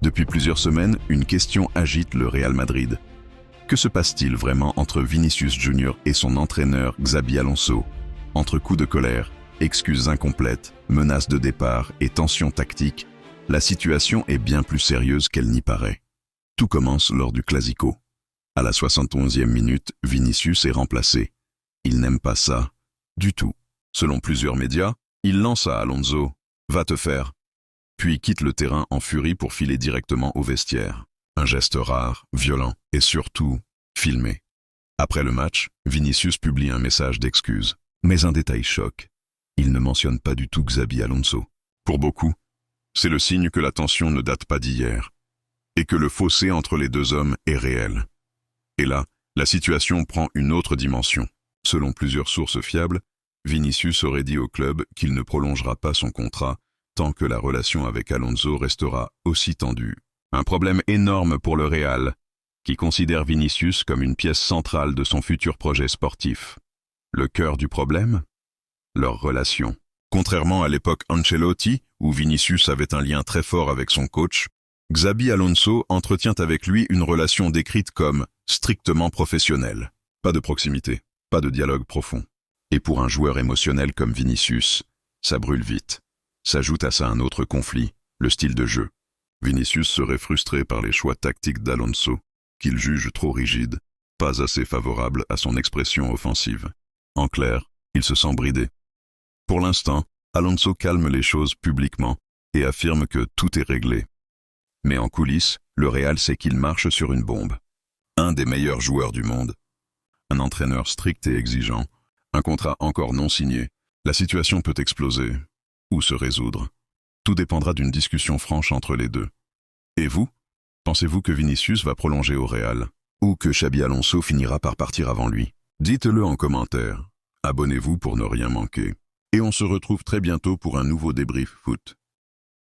Depuis plusieurs semaines, une question agite le Real Madrid. Que se passe-t-il vraiment entre Vinicius Junior et son entraîneur Xabi Alonso? Entre coups de colère, excuses incomplètes, menaces de départ et tensions tactiques, la situation est bien plus sérieuse qu'elle n'y paraît. Tout commence lors du Clasico. À la 71e minute, Vinicius est remplacé. Il n'aime pas ça, du tout. Selon plusieurs médias, il lance à Alonso « Va te faire », puis quitte le terrain en furie pour filer directement au vestiaire. Un geste rare, violent et surtout filmé. Après le match, Vinicius publie un message d'excuse. Mais un détail choque. Il ne mentionne pas du tout Xabi Alonso. Pour beaucoup, c'est le signe que la tension ne date pas d'hier et que le fossé entre les deux hommes est réel. Et là, la situation prend une autre dimension. Selon plusieurs sources fiables, Vinicius aurait dit au club qu'il ne prolongera pas son contrat tant que la relation avec Alonso restera aussi tendue. Un problème énorme pour le Real, qui considère Vinicius comme une pièce centrale de son futur projet sportif. Le cœur du problème? Leur relation. Contrairement à l'époque Ancelotti, où Vinicius avait un lien très fort avec son coach, Xabi Alonso entretient avec lui une relation décrite comme strictement professionnelle. Pas de proximité, pas de dialogue profond. Et pour un joueur émotionnel comme Vinicius, ça brûle vite. S'ajoute à ça un autre conflit, le style de jeu. Vinicius serait frustré par les choix tactiques d'Alonso, qu'il juge trop rigides, pas assez favorables à son expression offensive. En clair, il se sent bridé. Pour l'instant, Alonso calme les choses publiquement et affirme que tout est réglé. Mais en coulisses, le Real sait qu'il marche sur une bombe. Un des meilleurs joueurs du monde. Un entraîneur strict et exigeant. Un contrat encore non signé. La situation peut exploser ou se résoudre. Tout dépendra d'une discussion franche entre les deux. Et vous? Pensez-vous que Vinicius va prolonger au Real? Ou que Xabi Alonso finira par partir avant lui? Dites-le en commentaire. Abonnez-vous pour ne rien manquer. Et on se retrouve très bientôt pour un nouveau débrief foot.